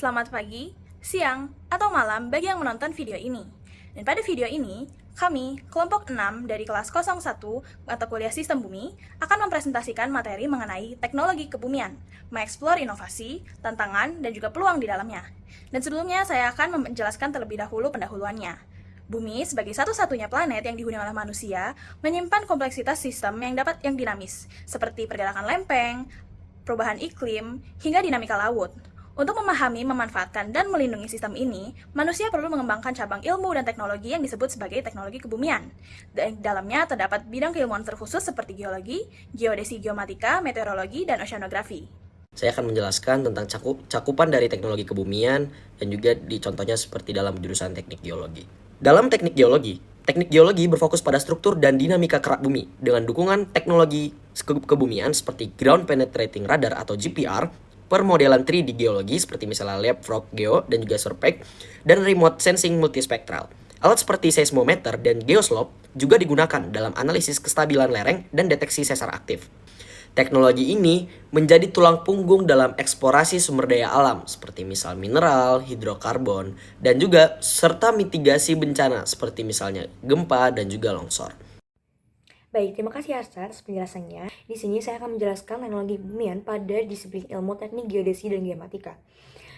Selamat pagi, siang, atau malam bagi yang menonton video ini. Dan pada video ini, kami, kelompok 6 dari kelas 01 mata kuliah Sistem Bumi, akan mempresentasikan materi mengenai teknologi kebumian, mengeksplor inovasi, tantangan, dan juga peluang di dalamnya. Dan sebelumnya, saya akan menjelaskan terlebih dahulu pendahuluannya. Bumi sebagai satu-satunya planet yang dihuni oleh manusia menyimpan kompleksitas sistem yang dinamis, seperti pergerakan lempeng, perubahan iklim, hingga dinamika laut. Untuk memahami, memanfaatkan, dan melindungi sistem ini, manusia perlu mengembangkan cabang ilmu dan teknologi yang disebut sebagai teknologi kebumian. Di dalamnya terdapat bidang keilmuan terkhusus seperti geologi, geodesi geomatika, meteorologi, dan oceanografi. Saya akan menjelaskan tentang cakupan dari teknologi kebumian dan juga dicontohnya seperti dalam jurusan teknik geologi. Dalam teknik geologi berfokus pada struktur dan dinamika kerak bumi dengan dukungan teknologi kebumian seperti Ground Penetrating Radar atau GPR, permodelan 3D geologi seperti misalnya Leapfrog Geo dan juga Survey, dan remote sensing multispektral. Alat seperti seismometer dan geoslope juga digunakan dalam analisis kestabilan lereng dan deteksi sesar aktif. Teknologi ini menjadi tulang punggung dalam eksplorasi sumber daya alam seperti misal mineral, hidrokarbon, dan juga serta mitigasi bencana seperti misalnya gempa dan juga longsor. Baik, terima kasih Arsa atas penjelasannya. Di sini saya akan menjelaskan teknologi kebumian pada disiplin ilmu teknik geodesi dan geomatika.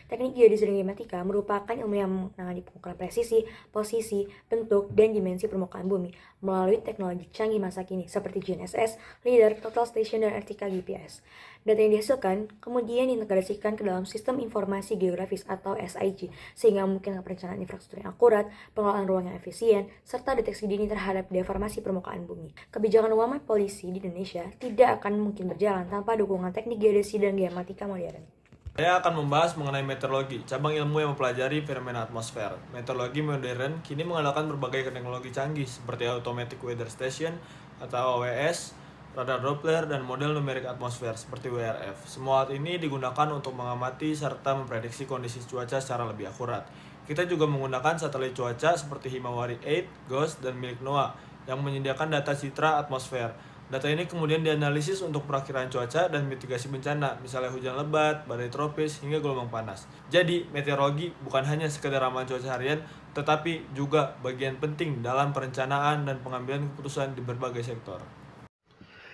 Teknik geodesi dan geomatika merupakan ilmu yang menangani pengukuran presisi, posisi, bentuk, dan dimensi permukaan bumi melalui teknologi canggih masa kini seperti GNSS, LIDAR, Total Station, dan RTK GPS. Data yang dihasilkan kemudian diintegrasikan ke dalam sistem informasi geografis atau SIG sehingga memungkinkan perencanaan infrastruktur yang akurat, pengelolaan ruang yang efisien, serta deteksi dini terhadap deformasi permukaan bumi. Kebijakan uang polisi di Indonesia tidak akan mungkin berjalan tanpa dukungan teknik geodesi dan geomatika modern. Saya akan membahas mengenai meteorologi, cabang ilmu yang mempelajari fenomena atmosfer. Meteorologi modern kini mengandalkan berbagai teknologi canggih seperti Automatic Weather Station atau AWS, radar Doppler, dan model numerik atmosfer seperti WRF. Semua alat ini digunakan untuk mengamati serta memprediksi kondisi cuaca secara lebih akurat. Kita juga menggunakan satelit cuaca seperti Himawari 8, GOES, dan milik NOAA yang menyediakan data citra atmosfer. Data ini kemudian dianalisis untuk perakiraan cuaca dan mitigasi bencana, misalnya hujan lebat, badai tropis, hingga gelombang panas. Jadi, meteorologi bukan hanya sekedar ramalan cuaca harian, tetapi juga bagian penting dalam perencanaan dan pengambilan keputusan di berbagai sektor.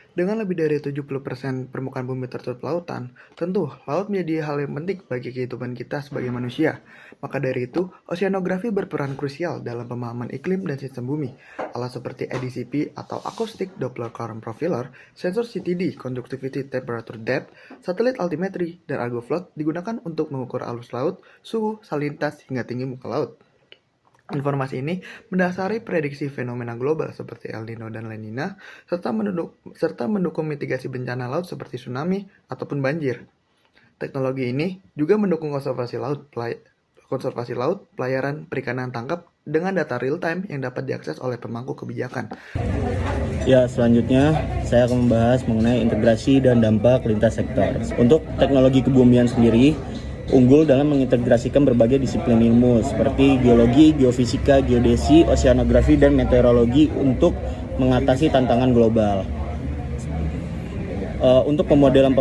Dengan lebih dari 70% permukaan bumi tertutup lautan, tentu laut menjadi hal yang penting bagi kehidupan kita sebagai manusia. Maka dari itu, oceanografi berperan krusial dalam pemahaman iklim dan sistem bumi. Alat seperti ADCP atau Acoustic Doppler Current Profiler, sensor CTD Conductivity Temperature Depth, satelit altimetri, dan AlgoFloat digunakan untuk mengukur arus laut, suhu, salintas, hingga tinggi muka laut. Informasi ini mendasari prediksi fenomena global seperti El Nino dan La Nina, serta mendukung mitigasi bencana laut seperti tsunami ataupun banjir. Teknologi ini juga mendukung konservasi laut, pelayaran perikanan tangkap dengan data real-time yang dapat diakses oleh pemangku kebijakan. Ya, selanjutnya saya akan membahas mengenai integrasi dan dampak lintas sektor. Untuk teknologi kebumian sendiri, unggul dalam mengintegrasikan berbagai disiplin ilmu seperti geologi, geofisika, geodesi, oceanografi, dan meteorologi untuk mengatasi tantangan global. Untuk pemodelan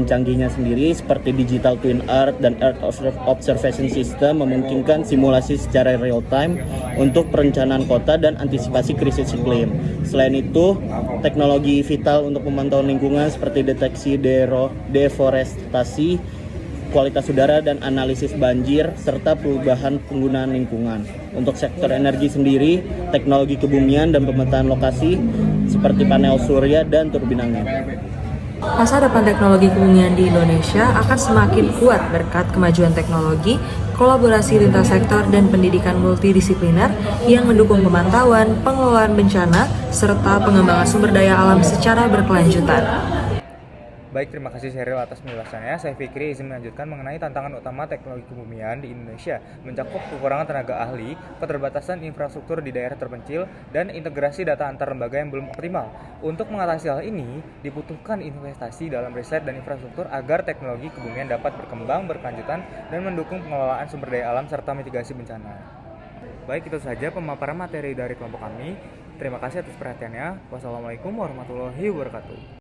canggihnya sendiri seperti Digital Twin Earth dan Earth Observation System memungkinkan simulasi secara real time untuk perencanaan kota dan antisipasi krisis iklim. Selain itu, teknologi vital untuk pemantauan lingkungan seperti deteksi deforestasi, kualitas udara, dan analisis banjir, serta perubahan penggunaan lingkungan. Untuk sektor energi sendiri, teknologi kebumian dan pemetaan lokasi seperti panel surya dan turbin angin. Masa depan teknologi kebumian di Indonesia akan semakin kuat berkat kemajuan teknologi, kolaborasi lintas sektor, dan pendidikan multidisipliner yang mendukung pemantauan, pengelolaan bencana, serta pengembangan sumber daya alam secara berkelanjutan. Baik, terima kasih Sheryl atas penjelasannya. Saya Fikri izin melanjutkan mengenai tantangan utama teknologi kebumian di Indonesia, mencakup kekurangan tenaga ahli, keterbatasan infrastruktur di daerah terpencil, dan integrasi data antar lembaga yang belum optimal. Untuk mengatasi hal ini, dibutuhkan investasi dalam riset dan infrastruktur agar teknologi kebumian dapat berkembang berkelanjutan dan mendukung pengelolaan sumber daya alam serta mitigasi bencana. Baik, itu saja pemaparan materi dari kelompok kami. Terima kasih atas perhatiannya. Wassalamualaikum warahmatullahi wabarakatuh.